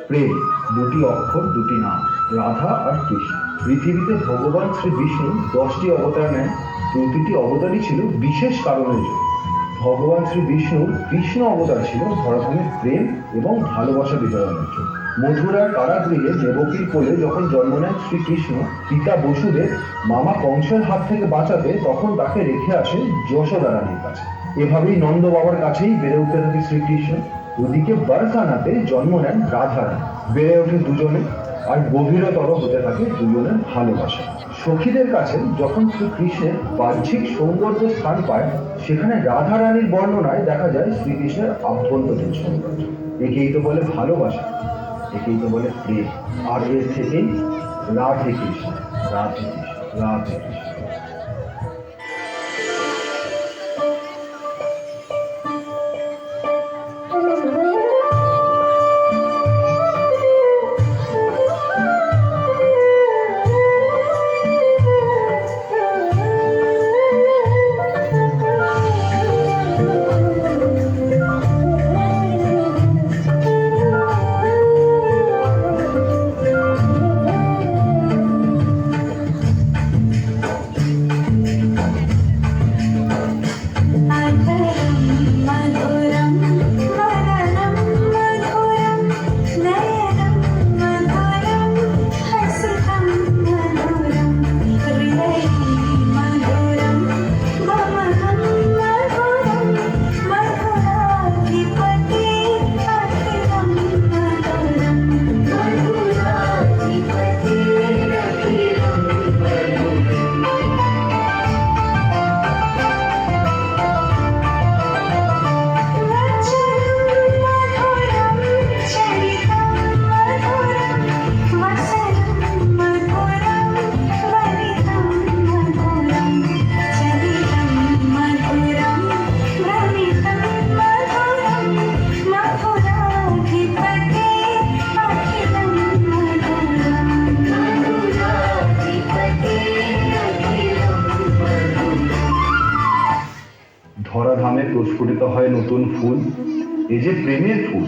প্রেম, দুটি অক্ষর, দুটি নাম, রাধা আর কৃষ্ণ। পৃথিবীতে ভগবান শ্রী বিষ্ণু 10টি অবতার নেন, প্রতিটি অবতারই ছিল বিশেষ কারণের জন্য। ভগবান শ্রী বিষ্ণুর কৃষ্ণ অবতার ছিল ধরাধামে প্রেম এবং ভালোবাসা বিতরণের জন্য। মথুরার কারাগৃহে দেবকীর কোলে যখন জন্ম নেন শ্রীকৃষ্ণ, পিতা বসুদেব মামা কংসের হাত থেকে বাঁচাতে তখন তাকে রেখে আসে যশোদা রানীর কাছে। এভাবেই নন্দ বাবার কাছেই বেড়ে উঠতে থাকে শ্রীকৃষ্ণ। ওদিকে বারসানাতে জন্ম নেন রাধা রানী। বেড়ে ওঠে দুজনে, আর গভীরতর হতে থাকে দুজনের ভালোবাসা। সখীদের কাছে যখন শ্রীকৃষ্ণের বাহ্যিক সৌন্দর্য স্থান পায়, সেখানে রাধা রানীর বর্ণনায় দেখা যায় শ্রীকৃষ্ণের আভ্যন্তরীণ সৌন্দর্য। একেই তো বলে ভালোবাসা, একেই তো বলে প্রেম। আর এর থেকেই রাধে কৃষ্ণ, রাধে কৃষ্ণ, রাধে কৃষ্ণ। ধরাধামে প্রস্ফুটিত হয় নতুন ফুল, এই যে প্রেমের ফুল।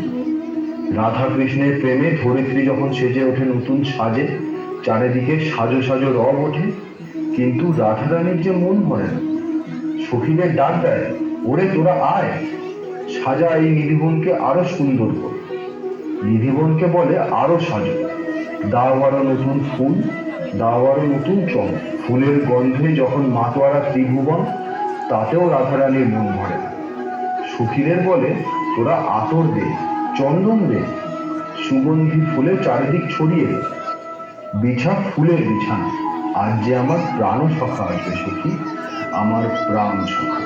রাধা কৃষ্ণের প্রেমে ধরিত্রী যখন সেজে ওঠে নতুন সাজে, চারিদিকে সাজো সাজো রব ওঠে, কিন্তু রাধা রানীর যে মন ভরে না। সখীদের ডাক দেয়, ওরে তোরা আয়, সাজা এই নিধিবনকে আরো সুন্দর কর। নিধিবনকে বলে আরো সাজো, দাও আরো নতুন ফুল, দাও আরো নতুন চমক। ফুলের গন্ধে যখন মাতোয়ারা ত্রিভুবন, তাতেও রাধারানীর মন ভরে না। সখীদের বলে, তোরা আতর দে, চন্দন দে, সুগন্ধি ফুলে চারিদিক ছড়িয়ে দে, বিছা ফুলের বিছানা। আজ যে আমার প্রাণ সখা আসবে সখী, আমার প্রাণ সখা।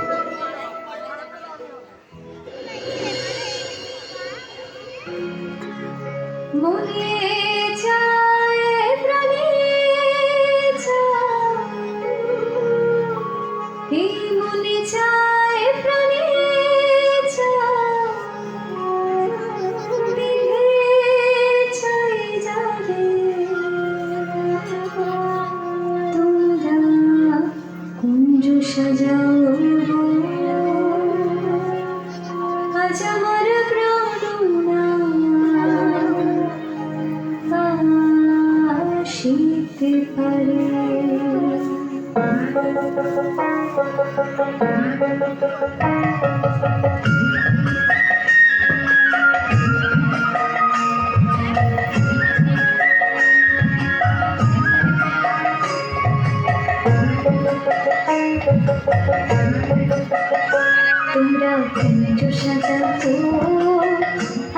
তোমরা কুঞ্জ সাজাতো,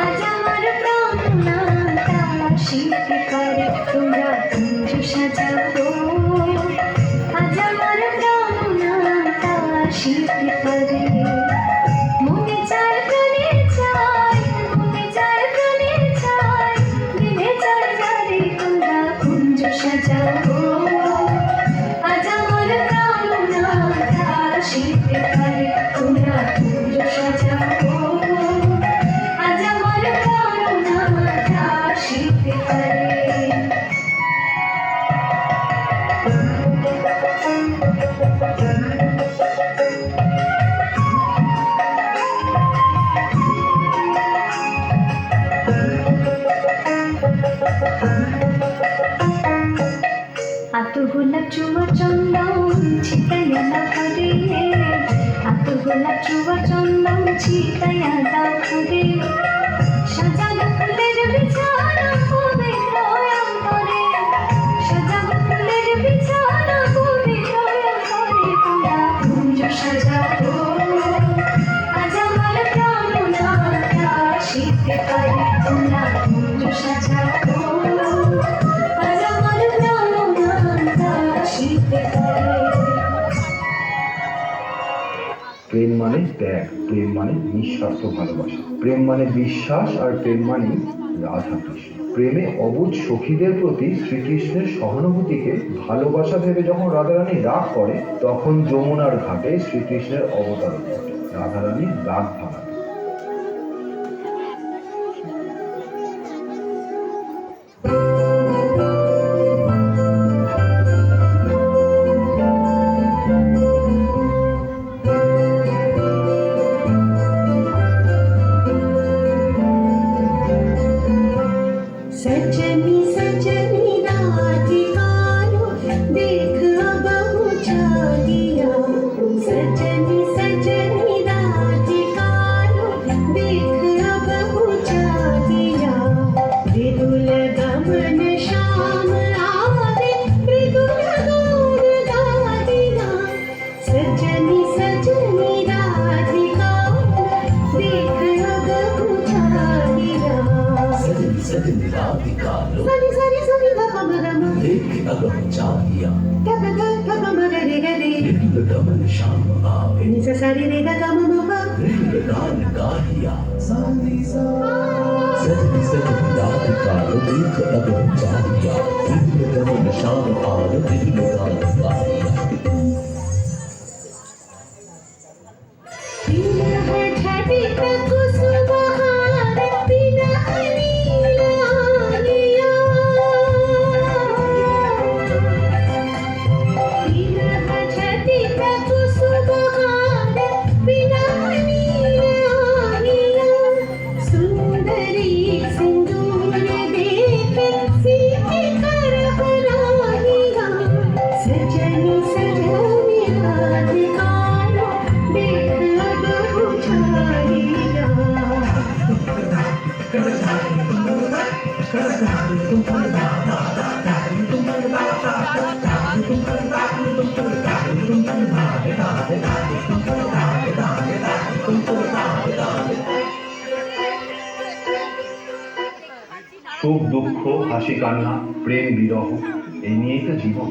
আজ আমার প্রাণনাটা শীতে করে। তোমরা কুঞ্জ সাজাতো, আজ আমার প্রাণনাটা শীতে করে। মনে চায় প্রাণে চায়, মনে চায় প্রাণে চায়, দিনে চায় যারে। তোমরা কুঞ্জ সাজাতো, আজ আমার প্রাণনাটা শীতে করে। তোমরা কুঞ্জ সাজাতো, আজ আমার প্রাণনাটা শীতে করে। গোলাপ জবা চন্দন ছিটাইয়া দাও ফুলে সাজানো ফুলের বিছানা পবিত্র অন্তরে সাজানো ফুলের বিছানা পবিত্র অন্তরে তোমরা কুঞ্জ সাজাবো আজ আমার প্রাণনাথ আসিতে পারে তোমরা কুঞ্জ সাজাবো আজ আমার প্রাণনাথ আসিতে পারে। প্রেম মানে ত্যাগ, প্রেম মানে নিঃস্বার্থ ভালোবাসা, প্রেম মানে বিশ্বাস, আর প্রেম মানে রাধা কৃষ্ণ। প্রেমে অবুঝ সখীদের প্রতি শ্রীকৃষ্ণের সহানুভূতিকে ভালোবাসা ভেবে যখন রাধারানী রাগ করে, তখন যমুনার ঘাটে শ্রীকৃষ্ণের অবতারণ ঘটে রাধারানীর রাগ ভাঙাতে। सजनी सजनी राधिका लो देख अब बुझा दिया सजनी सजनी राधिका लो देख अब बुझा दिया मृदुल गमन श्याम आवे मृदुल गौर गा दिया सजनी सजनी राधिका देख अब बुझा दिया सजनी राधिका लो सनी सनी सनी गमगम देख अगम चाहिया गग गग मगरे गरे मृदुल गमन श्याम आवे निसा सारी रे गम मग मृदुल गान गाहिया सजनी सजनी राधिका लो देख अगम चाहिया मृदुल गमन श्याम आवे मृदुल गान गाहिया बिना है छड़ी पे कुसुमहार बिना नीला लिया बिना है छड़ी पे कुसुमहार बिना नीला लिया सुंदरी सिंदूर देखे सीते कर हरानिया सजनी सजनी राधिका लो देख अब बुझा दिया সুখ দুঃখ, হাসি কান্না, প্রেম বিরহ, এই নিয়েই তো জীবন।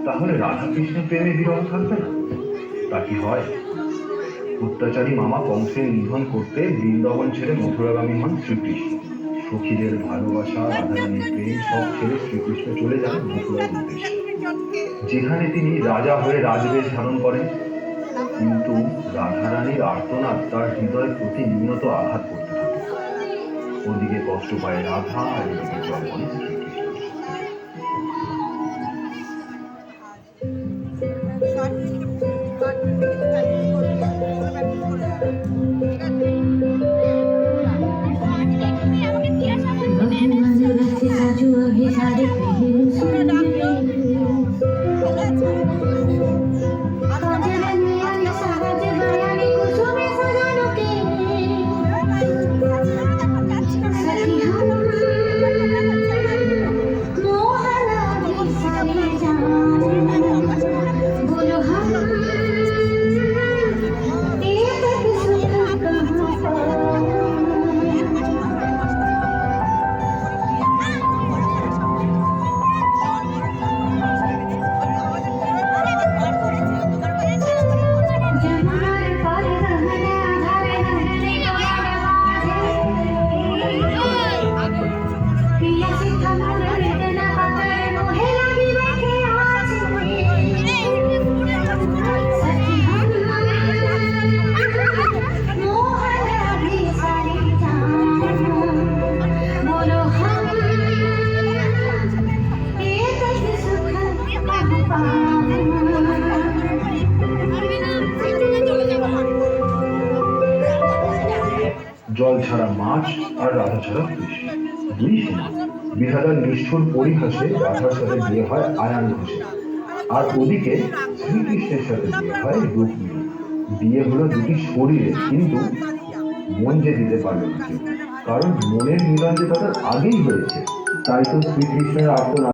তাহলে রাধা কৃষ্ণের প্রেমে বিরহ থাকবে না? তা কি হয়? অত্যাচারী মামা কংসের নিধন করতে বৃন্দাবন ছেড়ে মথুরাগামী হন শ্রীকৃষ্ণ। সখীদের ভালোবাসা, রাধারানীর প্রেম সব ছেড়ে শ্রীকৃষ্ণ চলে যান মথুরার উদ্দেশ্যে, যেখানে তিনি রাজা হয়ে রাজবেশ ধারণ করেন। কিন্তু রাধারানীর আর্তনাদ তার হৃদয়ে প্রতিনিয়ত আঘাত করতে থাকে। ওদিকে কষ্ট পায় রাধা, আর এদিকে জন্মনে শ্রীকৃষ্ণ। साजू अभी सारे बोलो हम एक सुख कहाँ जमार पर रहने आधारे रहने पिया से थमर वेदना पकड़े मोहे लगी बैठे आज सखी हम मोहन अभी सारी जान बोलो हम एक सुख कहाँ জল ছাড়া মাছ আর রাধা ছাড়া কৃষ্ণ, দুই সমান। বিধাতার নিষ্ঠুর পরিহাসে রাধার সাথে বিয়ে হয় আয়ান ঘোষে, আর ওদিকে শ্রীকৃষ্ণের সাথে বিয়ে হয় রুক্মিণী। বিয়ে হলো দুটি শরীরে, কিন্তু মন যে দিতে পারলো না কেউ, কারণ মনের মিলন যে তাদের আগেই হয়েছে। তাই তো শ্রীকৃষ্ণের আর্তনাদ